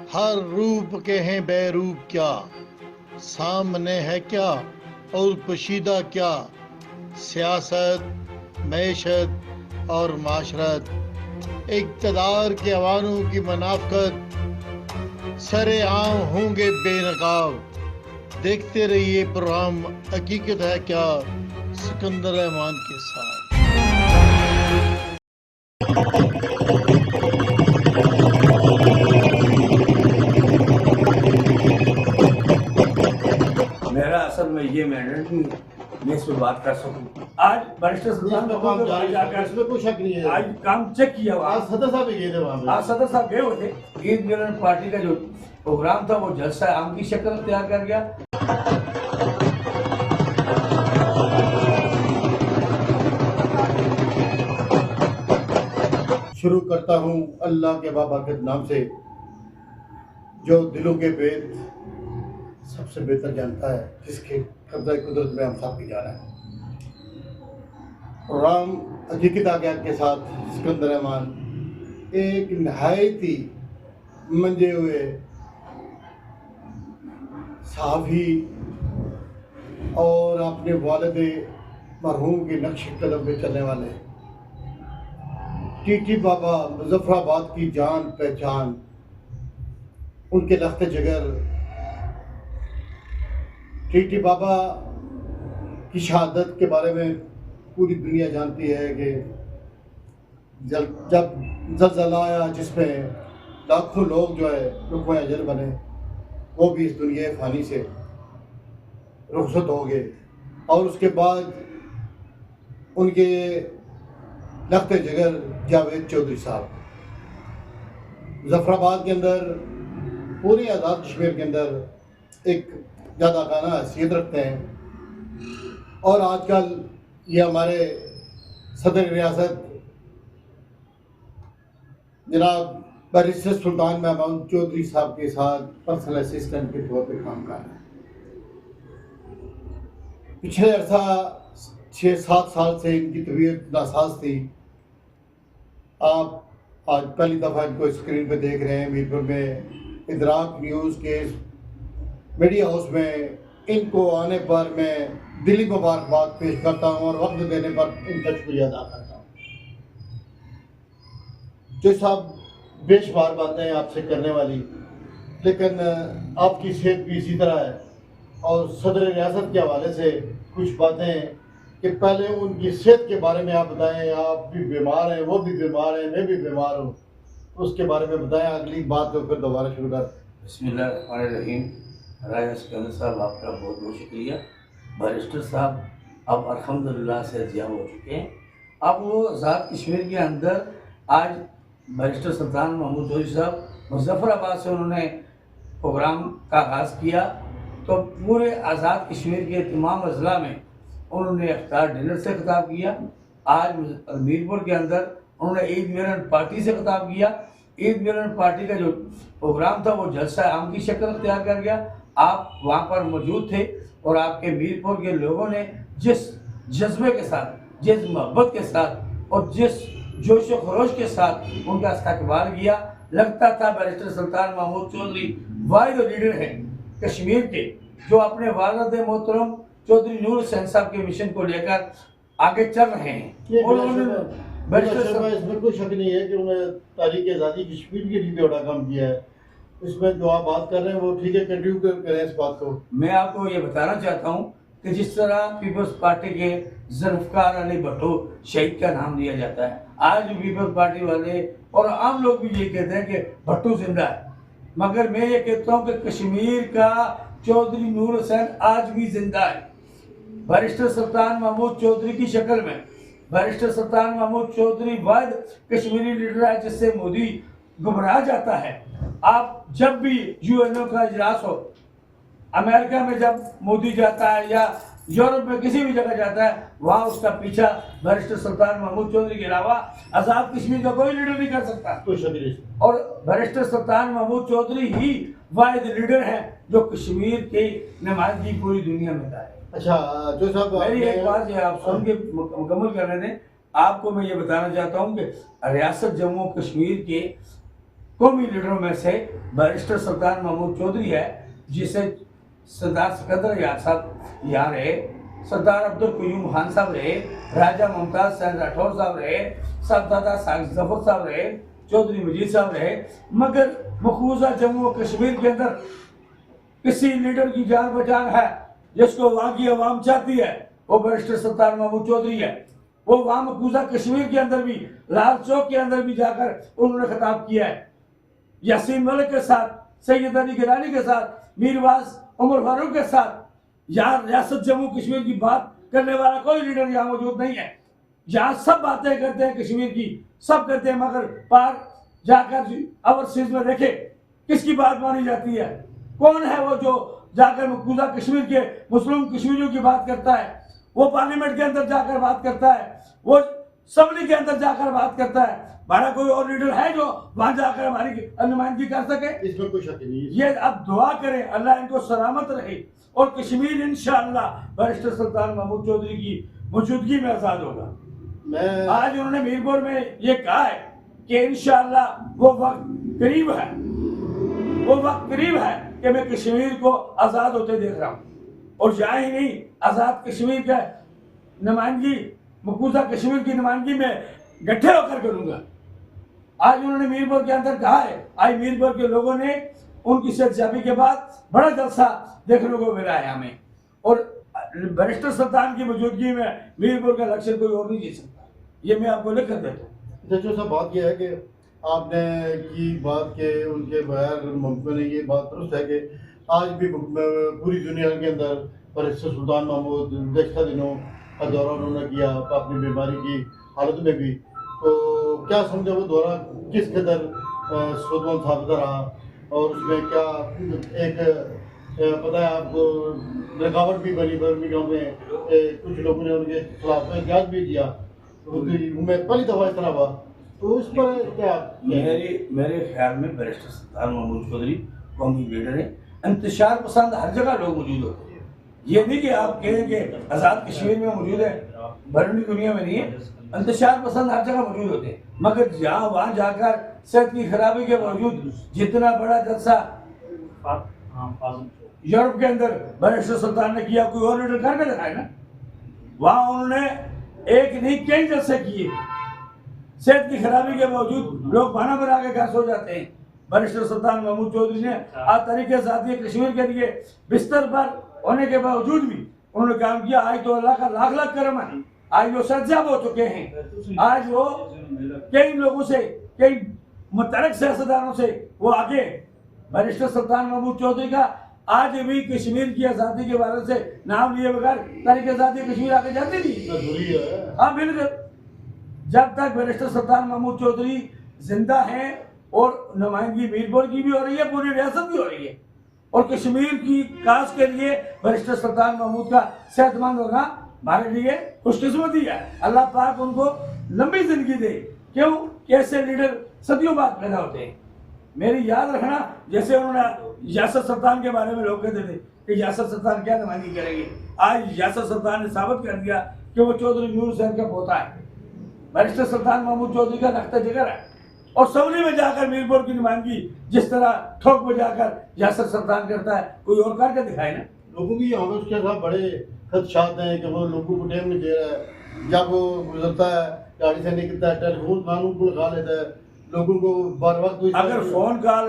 हर रूप के हैं बैरूप क्या, सामने है क्या और पोशीदा क्या, सियासत, मैशत और माशरत, इक़्तिदार के अवानों की मनाफ़कत, सरे आम होंगे बेनकाब। देखते रहिए प्रोग्राम हकीकत है क्या, सिकंदर रहमान के साथ। मेरा असल में ये मैंडेट नहीं है मैं इस पर बात कर सकूं। आज बैरिस्टर सुल्तान काम जारी है, इसमें कोई शक नहीं है। आज काम चेक किया हुआ। आज सदर साहब भी गए थे वहाँ पे। आज सदर साहब गए हुए थे। ईद मिलन पार्टी का जो प्रोग्राम था वो जलसा आम की शक्ल तैयार कर गया। शुरू करता हूँ अल्लाह के बाबरकत नाम से, जो दिलों के भेद सबसे बेहतर जानता है, जिसके कब्ज़ा कुदरत में हम सब की जाना है। प्रोग्राम हकीकत आ गया के साथ सिकंदर रहमान एक नहायत ही मंजे हुए साफ़ी और अपने वालिद मरहूम के नक्श कदम पे चलने वाले टीटी बाबा मुजफ्फराबाद की जान पहचान, उनके लख्त जिगर टीटी बाबा की शहादत के बारे में पूरी दुनिया जानती है कि जब ज़लज़ला आया जिसमें लाखों लोग जो है रुकवा अजल बने, वो भी इस दुनिया फ़ानी से रुखसत हो गए। और उसके बाद उनके लख्त जिगर जावेद चौधरी साहब मुजफ्फराबाद के अंदर, पूरे आज़ाद कश्मीर के अंदर एक ज़्यादा हैसियत रखते हैं। और आजकल ये हमारे सदर रियासत जनाब बैरिस्टर सुल्तान महमूद चौधरी साहब के साथ पर्सनल असिस्टेंट के तौर पे काम कर रहे हैं। पिछले अर्सा 6-7 साल से इनकी तबीयत नासाज थी। आप आज पहली दफ़ा इनको स्क्रीन पे देख रहे हैं मीरपुर में इदराक न्यूज़ के मीडिया हाउस में। इनको आने पर मैं दिली मुबारकबाद पेश करता हूँ और वक्त देने पर इनका शुक्रिया अदा करता हूँ। जो साहब बेशुमार बातें हैं आपसे करने वाली, लेकिन आपकी सेहत भी इसी तरह है। और सदर रियासत के हवाले से कुछ बातें कि पहले उनकी सेहत के बारे में आप बताएं। आप भी बीमार हैं, वो भी बीमार हैं, मैं भी बीमार हूँ, उसके बारे में बताएं। अगली बात तो फिर दोबारा शुरू कर। बिस्मिल्लाहिर्रहमानिर्रहीम। राजा सिकंदर साहब आपका बहुत बहुत शुक्रिया। बैरिस्टर साहब अब अल्हम्दुलिल्लाह से जियाब हो चुके हैं। अब वो आज़ाद कश्मीर के अंदर आज बैरिस्टर सुल्तान महमूद चौधरी साहब मुजफ्फराबाद से उन्होंने प्रोग्राम का आगाज़ किया, तो पूरे आज़ाद कश्मीर के तमाम अजला में उन्होंने इफ्तार डिनर से खिताब किया। आज मीरपुर के अंदर उन्होंने ईद मिलन पार्टी से खिताब किया। ईद मिलन पार्टी का जो प्रोग्राम था वो जलसा आम की शक्ल तैयार कर गया। आप वहाँ पर मौजूद थे और आपके मीरपुर के लोगों ने जिस जज्बे के साथ, जिस मोहब्बत के साथ और जिस जोश व खरोश के साथ उनका इस्तकबाल किया, लगता था बैरिस्टर सुल्तान महमूद चौधरी वाहिद लीडर हैं कश्मीर के, जो अपने वालिद मोहतरम चौधरी नूर हुसैन साहब के मिशन को लेकर आगे चल रहे हैं। इसमें कोई शक नहीं है कि उन्होंने तारीख आज़ादी कश्मीर के लिए भी बड़ा काम किया है। इसमें जो आप बात कर रहे हैं वो ठीक है, कंटिन्यू करें इस बात को। मैं आपको ये बताना चाहता हूँ कि जिस तरह पीपल्स पार्टी के जुल्फ़िकार अली भुट्टो शहीद का नाम दिया जाता है, आज भी पीपल्स पार्टी वाले और आम लोग भी ये कहते हैं कि भुट्टो जिंदा है, मगर मैं ये कहता हूँ कि कश्मीर का चौधरी नूर हुसैन आज भी जिंदा है। बैरिस्टर सुल्तान महमूद चौधरी की शक्ल में बैरिस्टर सुल्तान महमूद चौधरी वाहिद कश्मीरी लीडर है जिससे मोदी गुमराह जाता है। आप जब भी यूएनओ का इजलास हो, अमेरिका में जब मोदी जाता है या यूरोप में किसी भी जगह जाता है, वहाँ उसका पीछा बैरिस्टर सुल्तान महमूद चौधरी के अलावा आज़ाद कश्मीर का कोई लीडर नहीं कर सकता। और बैरिस्टर सुल्तान महमूद चौधरी ही वाहिद लीडर है जो कश्मीर की नुमाइंदगी पूरी दुनिया में है। अच्छा जो साहब, मेरी एक बात है, आप सुन के मुकम्मल करने दें। आपको मैं ये बताना चाहता हूँ कि रियासत जम्मू कश्मीर के कौमी लीडरों में से बैरिस्टर सुल्तान महमूद चौधरी है, जिसे सरदार सिकंदर याद साहब यहाँ रहे, सरदार अब्दुल कयूम खान साहब रहे, राजा मुमताज सैन राठौर साहब रहे, साहबजादा साकिब जफर साहब रहे, चौधरी मजीद साहब रहे, मगर मकबूजा जम्मू और कश्मीर के अंदर किसी लीडर की जान पहचान है जिसको वहाँ की आवाम चाहती है, वो बैरिस्टर सुल्तान महमूद चौधरी है। वो वहाँ मकबूजा कश्मीर के अंदर भी, लाल चौक के अंदर भी जाकर उन्होंने खिताब किया है। यासीन मलिक के साथ, सैयद अली गिलानी के साथ, मीरवास उमर फारूक के साथ, यहाँ रियासत जम्मू कश्मीर की बात करने वाला कोई लीडर यहाँ मौजूद नहीं है। यहाँ सब बातें करते हैं कश्मीर की, सब करते हैं, मगर पार जाकर ओवरसीज में देखे किसकी बात मानी जाती है? कौन है वो जो जाकर मकबूजा कश्मीर के मुस्लिम कश्मीरियों की बात करता है? वो पार्लियामेंट के अंदर जाकर बात करता है, वो असम्बली के अंदर जाकर बात करता है। हमारा कोई और लीडर है जो वहां जाकर हमारी नुमाइंदगी कर सके? इसमें कोई शक नहीं है। ये अब दुआ करें अल्लाह इनको सलामत रहे और कश्मीर इंशाअल्लाह बैरिस्टर सुल्तान महमूद चौधरी की मौजूदगी में आजाद होगा। मैं आज उन्होंने मीरपुर में ये कहा है कि इंशाअल्लाह वो वक्त करीब है, वो वक्त करीब है कि मैं कश्मीर को आजाद होते देख रहा हूँ। और यहाँ ही नहीं, आजाद कश्मीर का नुमाइंदगी, मकबूजा कश्मीर की नुमाइंदगी में गड्ढे होकर करूंगा। आज उन्होंने मीरपुर के अंदर कहा है। आज मीरपुर के लोगों ने उनकी सेहतयाबी के बाद बड़ा जलसा देखने को मिला है हमें, और बैरिस्टर सुल्तान की मौजूदगी में मीरपुर का इलेक्शन कोई और नहीं जीत सकता। ये मैं आपको लिख कर देता हूँ। जजों साहब, बात यह है कि आपने की बात के उनके बयान मुमकिन है, ये बात दुरुस्त है कि आज भी पूरी दुनिया के अंदर बैरिस्टर सुल्तान महमूद गुज़श्ता दिनों का दौरा उन्होंने किया अपनी बीमारी की हालत में भी, तो क्या समझे वो दौरा किस कदर सुदमंद साबित रहा और उसमें क्या एक पता है आपको रुकावट भी बनी बर्मिंघम में, कुछ लोगों ने उनके खिलाफ एहतजाज भी किया, उनमें पहली दफा इस तरह हुआ, तो उस पर क्या? मेरे ख्याल में बैरिस्टर सुल्तान महमूद चौधरी कौमी लीडर है। इंतशार पसंद हर जगह लोग मौजूद होते हैं। ये नहीं कि आप कहें कि आज़ाद कश्मीर में मौजूद है, बरनी दुनिया में नहीं है। इंतशार पसंद हर जगह मौजूद होते हैं, मगर जहाँ वहाँ जाकर सेहत की खराबी के बावजूद जितना बड़ा जलसा यूरोप के अंदर बैरिस्टर सुल्तान ने किया, कोई और लीडर करके दिखाए ना। वहाँ उन्होंने एक नहीं कई जलसे किए, सेहत की खराबी के बावजूद लोग बहाना बना के घर सो जाते हैं। बैरिस्टर सुल्तान महमूद चौधरी ने आज तरीके साथी कश्मीर के लिए बिस्तर पर होने के बावजूद भी उन्होंने काम किया। आज तो अल्लाह का लाख लाख करम है, आज वो सज्जाब हो चुके हैं। आज वो कई लोगों से, कई मुतरक सियासतदानों से वो आगे। बैरिस्टर सुल्तान महमूद चौधरी का आज भी कश्मीर की आज़ादी के बारे से नाम लिए बगैर तरीके साथी कश्मीर आगे जाती नहीं। हाँ बिल्कुल, जब तक बैरिस्टर सुल्तान महमूद चौधरी जिंदा हैं और नुमाइंदगी मीरपुर की भी हो रही है, पूरी रियासत की हो रही है, और कश्मीर की काज के लिए बैरिस्टर सुल्तान महमूद का सेहतमंद होना हमारे लिए खुशकिस्मती है। अल्लाह पाक उनको लंबी जिंदगी दे। क्यों? कैसे लीडर सदियों बाद पैदा होते हैं। मेरी याद रखना, जैसे उन्होंने यासर सुल्तान के बारे में लोग कहते थे कि यासर सुल्तान क्या नुमाइंदगी करेंगे, आज यासर सुल्तान ने साबित कर दिया कि वो चौधरी नूर हुसैन का पोता है। बैरिस्टर सुल्तान महमूद चौधरी का नख्ता जिगर है, और सवली में जाकर मीरपुर की नुमाइंदगी जिस तरह ठोक बजाकर यासर सुल्तान करता है, कोई और करके दिखाए ना। लोगों की हमें उसके साथ बड़े खदशात हैं कि वो लोगों को टाइम नहीं दे रहा है। जब वो गुजरता है, गाड़ी से निकलता है, टेलीफोन कानून को लगा लेता है, लोगों को बार वक्त अगर फोन कॉल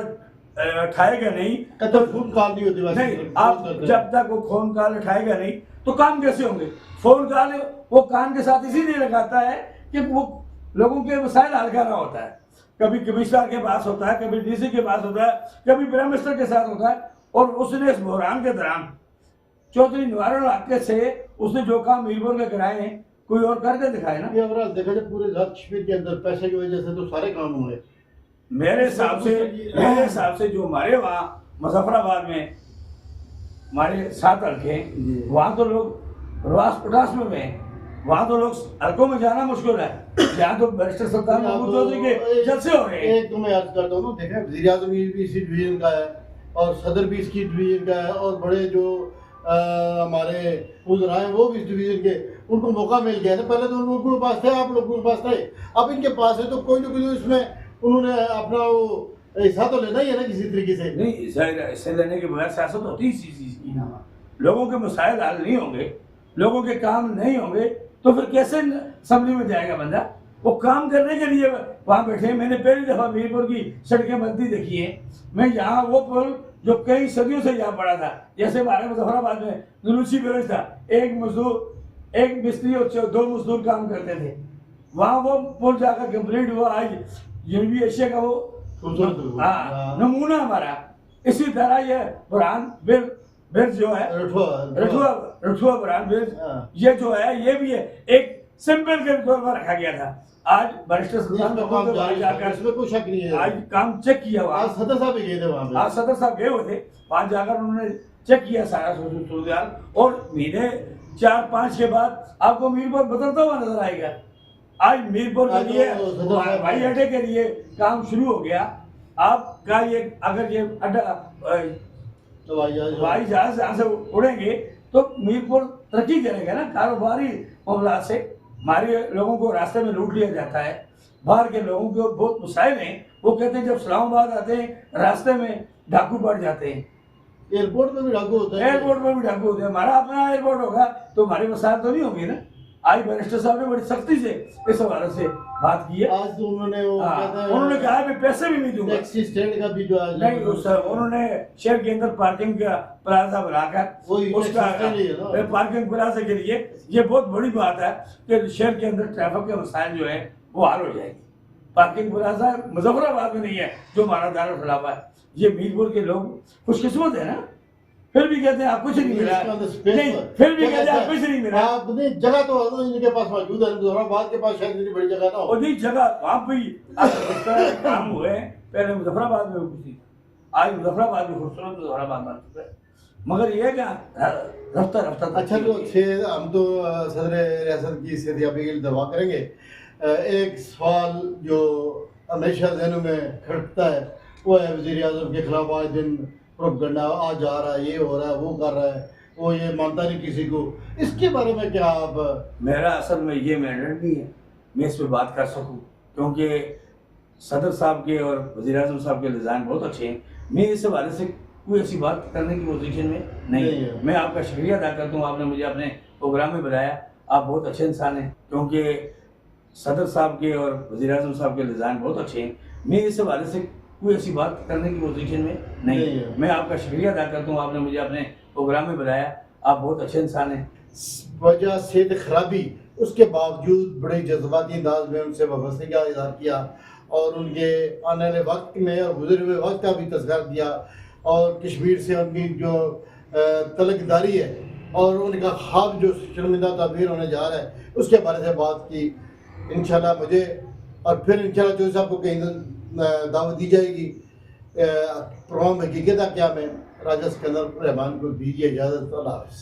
उठाएगा नहीं तो फोन कॉल नहीं होती वैसे नहीं, आप जब तक वो फोन कॉल उठाएगा नहीं तो काम कैसे होंगे? फोन कॉल वो कान के साथ इसीलिए लगाता है कि वो लोगों के मसाइल हल कर रहा होता है। कभी कमिश्नर के पास होता है, कभी डीसी के पास होता है, कभी प्राइम मिनिस्टर के साथ होता है। और उसने इस बहरान के दौरान चौधरी निवारण इलाके से उसने जो काम मीरपुर के कराए हैं, कोई और करके दिखाए ना। ये ओवरऑल देखा जाए पूरे कश्मीर के अंदर पैसे की वजह से तो सारे काम हुए। मेरे हिसाब से जो हमारे वहाँ मुजफ्फराबाद में हमारे 7 हल्के हैं, वहाँ तो लोग रवास पटास में हैं, वहाँ तो लोग हल्कों में जाना मुश्किल है। यहाँ तो बैरिस्टर सुल्तान महमूद चौधरी के जलसे हो रहे हैं। एक तो मैं अर्ज करता हूँ, देखें वज़ीर आज़म भी इसी डिवीजन का है और सदर भी इसकी डिवीजन का है, और बड़े जो हमारे उज़रा हैं वो भी इस डिवीजन के, उनको मौका मिल गया था। पहले तो उन लोगों के पास थे, आप लोगों के पास थे, अब इनके पास है, तो कोई ना कोई इसमें उन्होंने अपना वो ऐसा तो लेना ही है ना किसी तरीके से। नहीं, जाहिर है, हिस्से लेने के बगैर सियासत होती ही इसी चीज़ की ना। लोगों के मसाइल हल नहीं होंगे, लोगों के काम नहीं होंगे, तो फिर कैसे असम्बली में जाएगा बंदा? वो काम करने के लिए वहाँ बैठे हैं। मैंने पहली दफ़ा मीरपुर की सड़कें बनती देखी है। मैं यहाँ वो पुल जो कई सदियों से यहाँ पड़ा था, जैसे हमारे मुजफ्फराबाद में जुलूसी ब्रिज था, एक मजदूर, एक मिस्त्री और 2 मजदूर काम करते थे, वहाँ वो पुल जाकर कंप्लीट हुआ। आज यूरोपीय एशिया का वो खूबसूरत हाँ नमूना हमारा। इसी तरह ये बुरहान ब्रिज जो है, रठुआ बुरहान ब्रिज, हाँ। ये जो है ये भी है एक सिंपल के तौर पर रखा गया था। आज बैरिस्टर सुल्तान महमूद भाई जाकर इसमें कोई शक नहीं है। आज काम चेक किया हुआ। आज सदर साहब भी गए थे वहाँ पे। आज सदर साहब गए हुए थे, वहाँ जाकर उन्होंने चेक किया सारा सूरत, और महीने 4-5 के बाद आपको मीरपुर बदलता हुआ नजर आएगा। आज मीरपुर के लिए हवाई अड्डे के लिए काम शुरू हो गया। आपका ये अगर ये अड्डा हवाई जहाज यहाँ से उड़ेंगे तो मीरपुर तरक्की करेगा ना। कारोबारी मामला से हमारे लोगों को रास्ते में लूट लिया जाता है। बाहर के लोगों के बहुत मसाइल हैं। वो कहते हैं जब इस्लामाबाद आते हैं रास्ते में डाकू पड़ जाते हैं। एयरपोर्ट में भी डाकू होता है। एयरपोर्ट में भी डाकू होते हैं। हमारा अपना एयरपोर्ट होगा तो हमारे मसाइल तो नहीं होंगे ना। आज बैरिस्टर साहब ने बड़ी सख्ती से इस हवाले से बात की है। आज तो उन्होंने वो कहते हैं उन्होंने कहा है मैं पैसे भी नहीं दूंगा। टैक्सी स्टैंड का भी जो आज नहीं उन्होंने शहर के अंदर पार्किंग का प्लाजा बनाकर उसका पार्किंग प्लाजा के लिए ये बहुत बड़ी बात है कि शहर के अंदर ट्रैफिक के मसाइल जो है वो हल हो जाएगी। पार्किंग प्लाजा मुजफ्फराबाद में नहीं है जो हमारा दारुल खिलाफा है। ये मीरपुर के लोग खुशकिस्मत है ना, फिर भी कहते हैं आप कुछ नहीं मिला। नहीं, फिर भी कहते हैं आप कुछ नहीं मिला। आपने जगह तो इनके पास मौजूद है, मुजफ्फराबाद के पास शायद इतनी बड़ी जगह ना हो। और नहीं जगह वहाँ भी काम हुए हैं। पहले मुजफ्फराबाद में हुई थी, आज मुजफ्फराबाद में खूबसूरत मुजफ्फराबाद बन चुका है। मगर ये क्या रफ्ता रफ्ता। अच्छा तो हम तो सदर रियासत की सेहतियाबी के लिए दवा करेंगे। एक सवाल जो हमेशा जहनों में खड़कता है वो है वज़ीर आज़म के खिलाफ आज दिन प्रोपगंडा आ जा रहा है, ये हो रहा है, वो कर रहा है, वो ये मानता नहीं किसी को। इसके बारे में क्या आप? मेरा असल में ये मैंडेट नहीं है मैं इस पर बात कर सकूं, क्योंकि सदर साहब के और वज़ीर आज़म साहब के डिज़ाइन बहुत अच्छे हैं। मैं इस हवाले से कोई ऐसी बात करने की पोजीशन में नहीं है। मैं आपका शुक्रिया अदा करता हूँ, आपने मुझे अपने प्रोग्राम में बुलाया। आप बहुत अच्छे इंसान हैं, क्योंकि सदर साहब के और वज़ीर आज़म साहब के डिज़ाइन बहुत अच्छे हैं। मैं इस हवाले से कोई ऐसी बात करने की पोजीशन में नहीं है। मैं आपका शुक्रिया अदा करता हूँ, आपने मुझे अपने प्रोग्राम में बुलाया। आप बहुत अच्छे इंसान हैं। वजह सेहत खराबी उसके बावजूद बड़े जज्बाती अंदाज में उनसे वाबस्ते का इजहार किया और उनके आने वाले वक्त में और गुजरे हुए वक्त का भी तज़किरा दिया और कश्मीर से उनकी जो तलकदारी है और उनका ख्वाब जो शर्मिंदा ताबीर होने जा रहा है उसके बारे में बात की। इंशाल्लाह मुझे और फिर इंशाल्लाह जो साहब को कहीं दावत दी जाएगी। प्रोग्राम हकीकत क्या में राजा सिकंदर रहमान को दीजिए इजाज़त। अल्लाह हाफ़िज़।